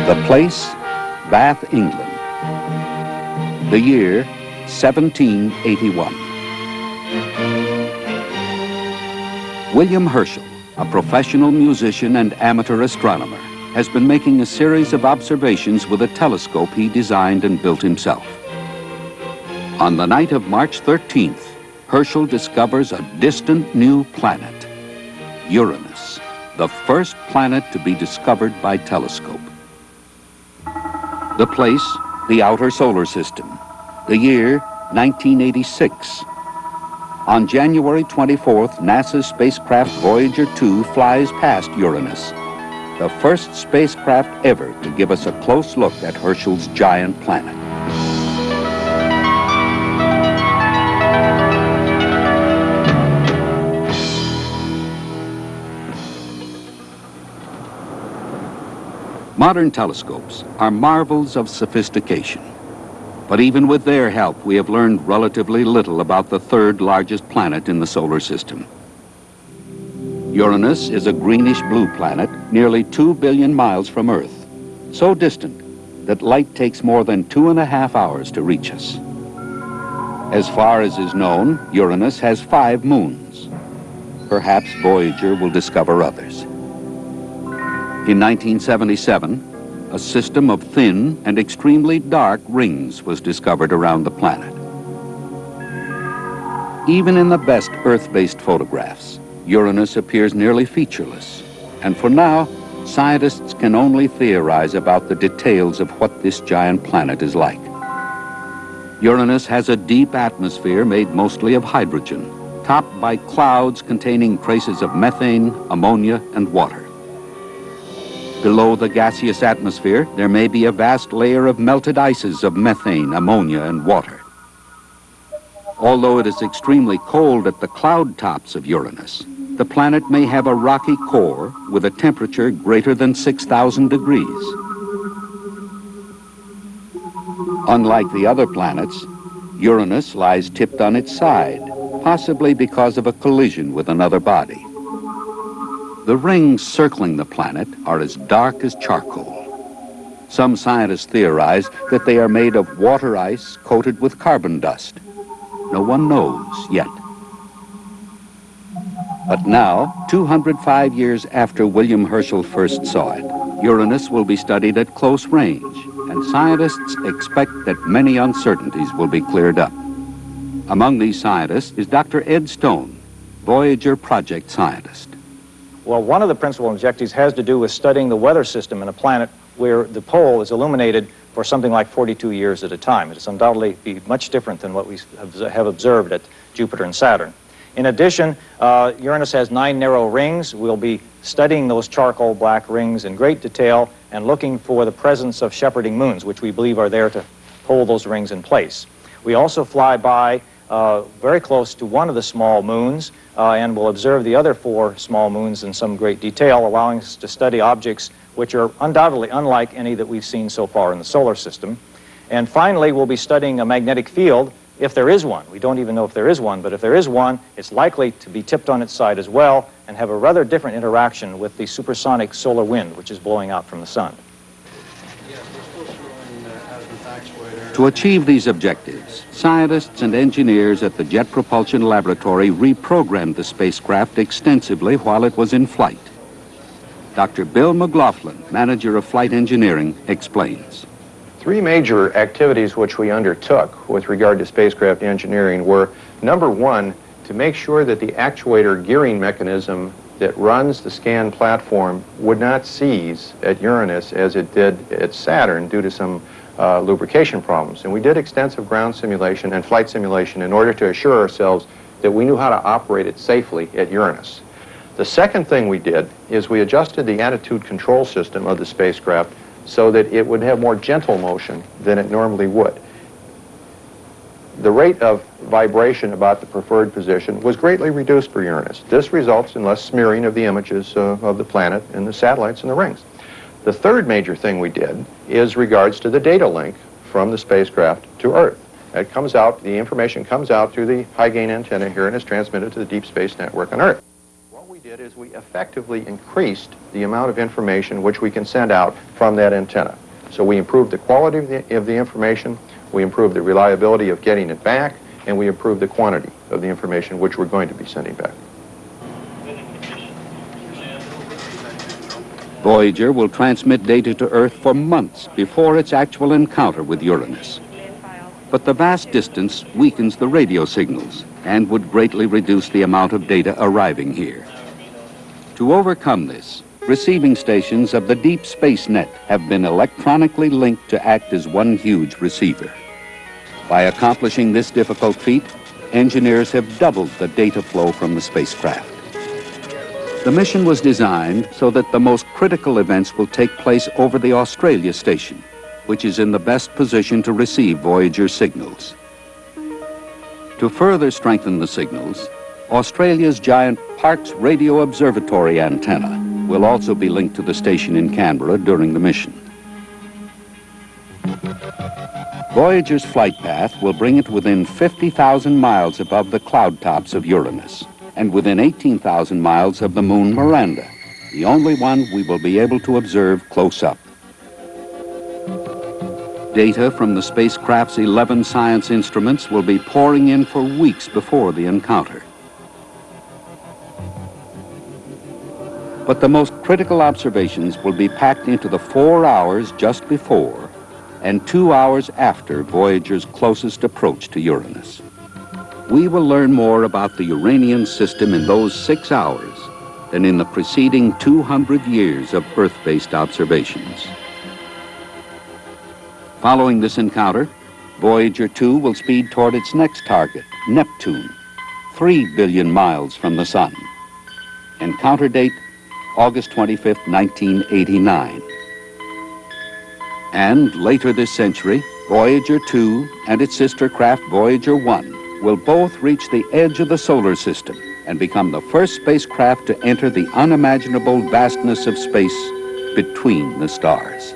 The place, Bath, England. The year, 1781. William Herschel, a professional musician and amateur astronomer, has been making a series of observations with a telescope he designed and built himself. On the night of March 13th, Herschel discovers a distant new planet, Uranus, the first planet to be discovered by telescope. The place, the outer solar system. The year, 1986. On January 24th, NASA's spacecraft Voyager II flies past Uranus, the first spacecraft ever to give us a close look at Herschel's giant planet. Modern telescopes are marvels of sophistication. But even with their help, we have learned relatively little about the third largest planet in the solar system. Uranus is a greenish-blue planet nearly 2 billion miles from Earth, so distant that light takes more than 2.5 hours to reach us. As far as is known, Uranus has 5 moons. Perhaps Voyager will discover others. In 1977, a system of thin and extremely dark rings was discovered around the planet. Even in the best Earth-based photographs, Uranus appears nearly featureless, and for now, scientists can only theorize about the details of what this giant planet is like. Uranus has a deep atmosphere made mostly of hydrogen, topped by clouds containing traces of methane, ammonia, and water. Below the gaseous atmosphere, there may be a vast layer of melted ices of methane, ammonia, and water. Although it is extremely cold at the cloud tops of Uranus, the planet may have a rocky core with a temperature greater than 6,000 degrees. Unlike the other planets, Uranus lies tipped on its side, possibly because of a collision with another body. The rings circling the planet are as dark as charcoal. Some scientists theorize that they are made of water ice coated with carbon dust. No one knows yet. But now, 205 years after William Herschel first saw it, Uranus will be studied at close range, and scientists expect that many uncertainties will be cleared up. Among these scientists is Dr. Ed Stone, Voyager project scientist. Well, one of the principal objectives has to do with studying the weather system in a planet where the pole is illuminated for something like 42 years at a time. It is undoubtedly be much different than what we have observed at Jupiter and Saturn. In addition, Uranus has 9 narrow rings. We'll be studying those charcoal black rings in great detail and looking for the presence of shepherding moons, which we believe are there to hold those rings in place. We also fly by very close to one of the small moons and will observe the other 4 small moons in some great detail, allowing us to study objects which are undoubtedly unlike any that we've seen so far in the solar system. And finally, we'll be studying a magnetic field, if there is one. We don't even know if there is one, but if there is one, it's likely to be tipped on its side as well and have a rather different interaction with the supersonic solar wind, which is blowing out from the sun. To achieve these objectives, scientists and engineers at the Jet Propulsion Laboratory reprogrammed the spacecraft extensively while it was in flight. Dr. Bill McLaughlin, manager of flight engineering, explains. 3 major activities which we undertook with regard to spacecraft engineering were, number 1, to make sure that the actuator gearing mechanism that runs the scan platform would not seize at Uranus as it did at Saturn due to some lubrication problems. And we did extensive ground simulation and flight simulation in order to assure ourselves that we knew how to operate it safely at Uranus. The second thing we did is we adjusted the attitude control system of the spacecraft so that it would have more gentle motion than it normally would. The rate of vibration about the preferred position was greatly reduced for Uranus. This results in less smearing of the images of the planet and the satellites and the rings. The third major thing we did is regards to the data link from the spacecraft to Earth. It comes out, the information comes out through the high-gain antenna here and is transmitted to the deep space network on Earth. What we did did is we effectively increased the amount of information which we can send out from that antenna. So we improved the quality of the information, we improved the reliability of getting it back, and we improved the quantity of the information which we're going to be sending back. Voyager will transmit data to Earth for months before its actual encounter with Uranus. But the vast distance weakens the radio signals and would greatly reduce the amount of data arriving here. To overcome this, receiving stations of the deep space net have been electronically linked to act as one huge receiver. By accomplishing this difficult feat, engineers have doubled the data flow from the spacecraft. The mission was designed so that the most critical events will take place over the Australia station, which is in the best position to receive Voyager signals. To further strengthen the signals, Australia's giant Parkes Radio Observatory antenna will also be linked to the station in Canberra during the mission. Voyager's flight path will bring it within 50,000 miles above the cloud tops of Uranus, and within 18,000 miles of the moon Miranda, the only one we will be able to observe close up. Data from the spacecraft's 11 science instruments will be pouring in for weeks before the encounter. But the most critical observations will be packed into the 4 hours just before and 2 hours after Voyager's closest approach to Uranus. We will learn more about the Uranian system in those 6 hours than in the preceding 200 years of Earth-based observations. Following this encounter, Voyager II will speed toward its next target, Neptune, 3 billion miles from the Sun. Encounter date, August 25, 1989. And later this century, Voyager II and its sister craft Voyager I will both reach the edge of the solar system and become the first spacecraft to enter the unimaginable vastness of space between the stars.